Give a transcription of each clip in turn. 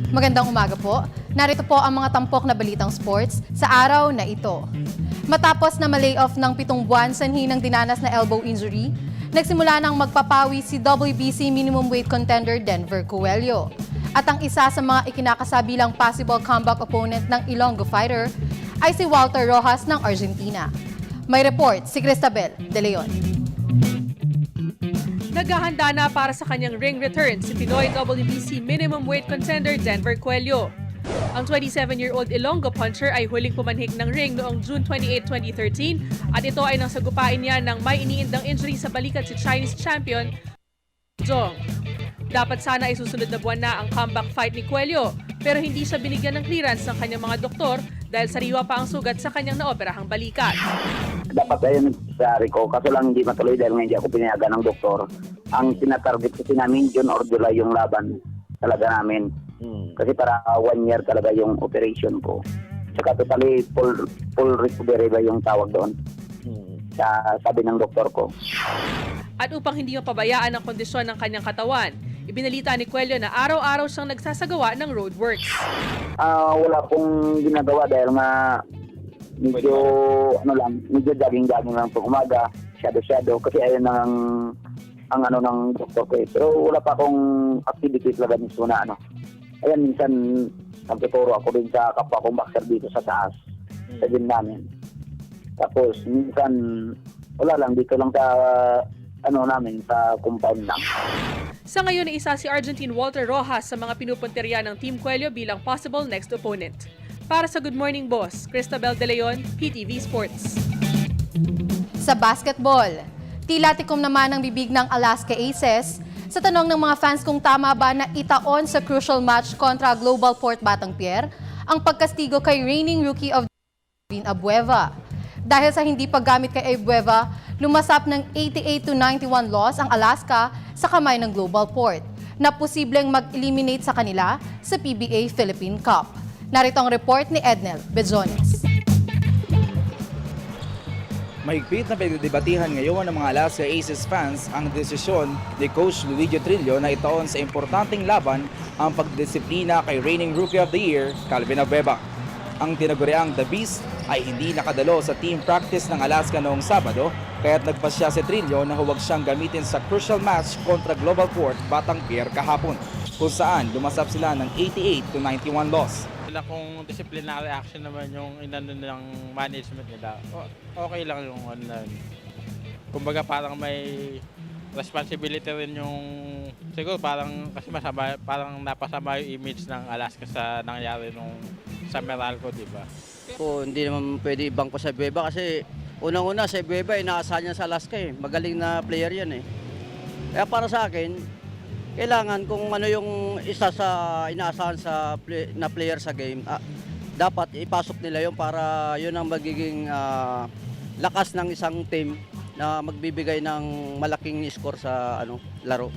Magandang umaga po. Narito po ang mga tampok na balitang sports sa araw na ito. Matapos na ma-layoff ng 7 buwan sanhi ng dinanas na elbow injury, nagsimula nang magpapawi si WBC minimum weight contender Denver Coelho. At ang isa sa mga ikinakasabilang possible comeback opponent ng Ilonggo fighter ay si Walter Rojas ng Argentina. May report si Cristabel De Leon. Naghahanda na para sa kanyang ring return si Pinoy WBC minimum weight contender Denver Coelho. Ang 27-year-old Ilonggo puncher ay huling pumanhik ng ring noong June 28, 2013 at ito ay nang sagupain niya ng may iniindang injury sa balikat si Chinese champion Zhong. Dapat sana ay susunod na buwan na ang comeback fight ni Coelho pero hindi siya binigyan ng clearance ng kanyang mga doktor dahil sariwa pa ang sugat sa kanyang naoperahang balikat. Dapat ayun sa ko, kaso lang hindi matuloy dahil hindi ako pinayagan ng doktor. Ang tinatarget kasi namin, June or July yung laban talaga namin. Kasi para 1 year talaga yung operation ko. Saka totally full recovery ba yung tawag doon. Sabi ng doktor ko. At upang hindi mapabayaan ang kondisyon ng kanyang katawan, ibinalita ni Coelho na araw-araw siyang nagsasagawa ng roadworks. Wala pong ginagawa dahil nga medyo jogging-jogging lang pag umaga, shadow kasi ayun ang ng doktor ko. Pero wala pa akong activities talaga mismo na Ayan, minsan nagtuturo ako din sa kapwa kong boxer dito sa taas, sa gym namin. Tapos minsan wala lang dito lang sa namin sa compound lang. Sa ngayon ay isa si Argentine Walter Rojas sa mga pinupunteriya ng Team Coelho bilang possible next opponent. Para sa Good Morning Boss, Cristabel De Leon, PTV Sports. Sa basketball, tila tikom naman ang bibig ng Alaska Aces sa tanong ng mga fans kung tama ba na itaon sa crucial match kontra Global Port Batanguer ang pagkastigo kay reigning rookie of the Abueva. Dahil sa hindi paggamit kay Abueva, lumasap ng 88-91 loss ang Alaska sa kamay ng Global Port na posibleng mag-eliminate sa kanila sa PBA Philippine Cup. Narito ang report ni Ednel Bejones. Mahigpit na pinagdebatihan ngayon ng mga Alaska Aces fans ang desisyon ni Coach Luigi Trillo na itaon sa importanteng laban ang pagdisiplina kay reigning Rookie of the Year, Calvin Abueva. Ang tinaguriang The Beast ay hindi nakadalo sa team practice ng Alaska noong Sabado kaya't nagpasya si Trillo na huwag siyang gamitin sa crucial match kontra Global Port Batanguer kahapon kung saan lumasap sila ng 88-91 loss. Kung disciplinary action naman yung inano ng management nila, okay lang yung kumbaga parang may responsibility rin yung siguro parang kasi parang napasama yung image ng Alaska sa nangyari nung sa Meralco, di ba? Hindi naman pwede ibang ko sa Abueva kasi unang-una sa Abueva inaasahan niya sa Alaska magaling na player yan Kaya para sa akin, kailangan kung ano yung isa sa inaasahan na player sa game, dapat ipasok nila yun para yun ang magiging lakas ng isang team na magbibigay ng malaking score sa laro.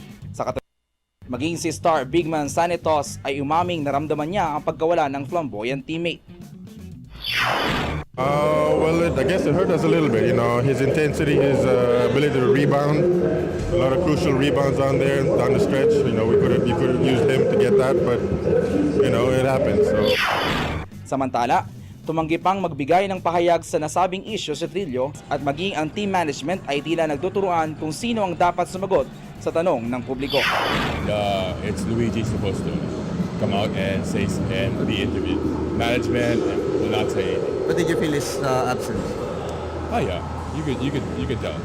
Maging si star bigman Sanitos ay umaming naramdaman niya ang pagkawala ng flamboyant teammate. I guess it hurt us a little bit. His intensity, his ability to rebound, a lot of crucial rebounds down there, down the stretch. We could have used him to get that, but it happens. So. Samantala, tumanggi pang magbigay ng pahayag sa nasabing issue si Trillo at maging ang team management ay tila nagtuturuan kung sino ang dapat sumagot sa tanong ng publiko. It's Luigi supposed to come out and say and be interviewed. Management will not say anything. What did you feel his absence? Oh yeah, you could tell.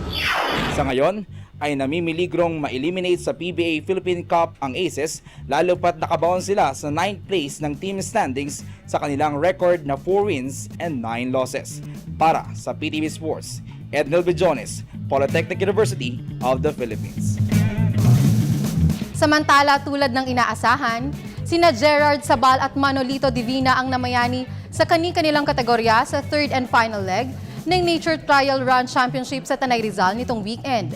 Sa ngayon, ay namimiligrong ma-eliminate sa PBA Philippine Cup ang Aces lalo pat nakabaon sila sa 9th place ng team standings sa kanilang record na 4 wins and 9 losses. Para sa PTV Sports, Ednel Bejones, Polytechnic University of the Philippines. Samantala, tulad ng inaasahan, sina Gerard Sabal at Manolito Divina ang namayani sa kani-kanilang kategorya sa third and final leg ng Nature Trial Run Championship sa Tanay Rizal nitong weekend.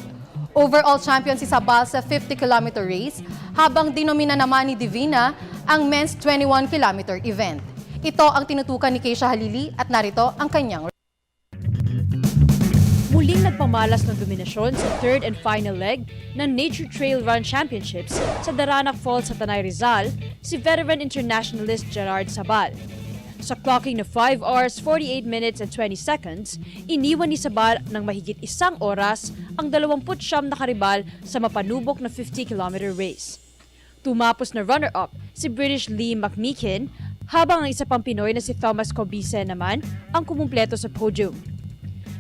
Overall champion si Sabal sa 50-kilometer race habang dinomina naman ni Divina ang men's 21-kilometer event. Ito ang tinutukan ni Keisha Halili at narito ang kanyang. Muling nagpamalas ng dominasyon sa third and final leg ng Nature Trail Run Championships sa Daranac Falls sa Tanay Rizal si veteran internationalist Gerard Sabal. Sa clocking na 5 hours, 48 minutes and 20 seconds, iniwan ni Sabal ng mahigit 1 oras ang 29 na karibal sa mapanubok na 50-kilometer race. Tumapos na runner-up si British Lee McMeekin, habang ang isa pang Pinoy na si Thomas Cobise naman ang kumumpleto sa podium.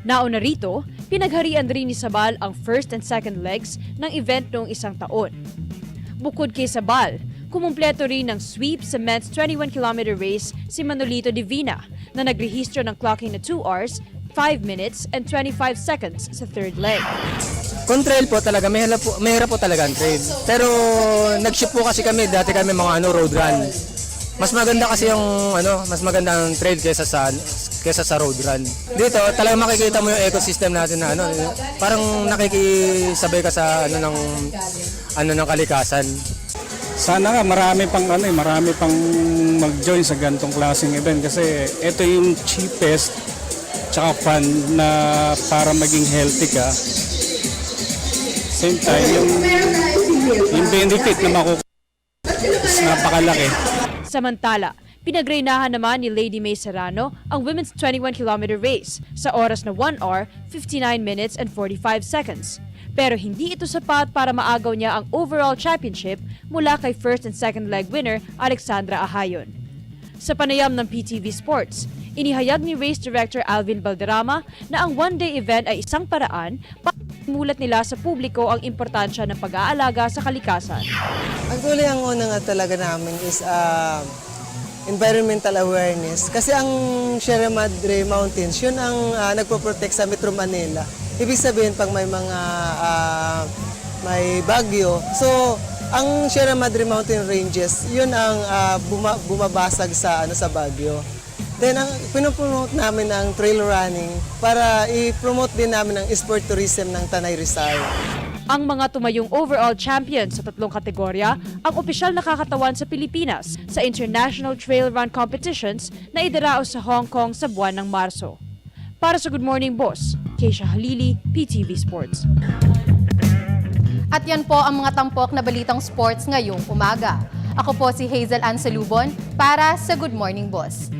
Nauna rito, pinagharian rin ni Sabal ang first and second legs ng event noong isang taon. Bukod kay Sabal, kumumpleto rin ng sweep sa men's 21-kilometer race si Manolito Divina na nagrehistro ng clocking na 2 hours, 5 minutes and 25 seconds sa third leg. Kung trail po talaga, mahirap po talaga ang trail. Pero nag-ship po kasi kami, dati kami mga road run. Mas maganda kasi yung mas maganda ang trail kaysa sa road run. Dito talaga makikita mo yung ecosystem natin na parang nakikisabay ka sa ng kalikasan. Sana nga marami pang mag-join sa ganitong klaseng event kasi ito yung cheapest tsaka fun na para maging healthy ka. Same time, yung benefit na makukuha is napakalaki. Samantala, pinagreynahan naman ni Lady May Serrano ang women's 21-kilometer race sa oras na 1 hour, 59 minutes and 45 seconds. Pero hindi ito sapat para maagaw niya ang overall championship mula kay first and second leg winner Alexandra Ahayon. Sa panayam ng PTV Sports, inihayag ni race director Alvin Valderrama na ang one-day event ay isang paraan para mulat nila sa publiko ang importansya ng pag-aalaga sa kalikasan. Actually, ang una nga talaga namin is environmental awareness. Kasi ang Sierra Madre Mountains, yun ang nagpo-protect sa Metro Manila. Ibig sabihin, pag may mga may bagyo, so ang Sierra Madre Mountain Ranges, yun ang bumabasag sa bagyo. Then, ang pinopromote namin ang trail running para i-promote din namin ang sport tourism ng Tanay Rizal. Ang mga tumayong overall champion sa 3 kategorya ang opisyal na kakatawan sa Pilipinas sa international trail run competitions na idaraos sa Hong Kong sa buwan ng Marso. Para sa Good Morning Boss, Keisha Halili, PTV Sports. At yan po ang mga tampok na balitang sports ngayong umaga. Ako po si Hazel Ann Salubon para sa Good Morning Boss.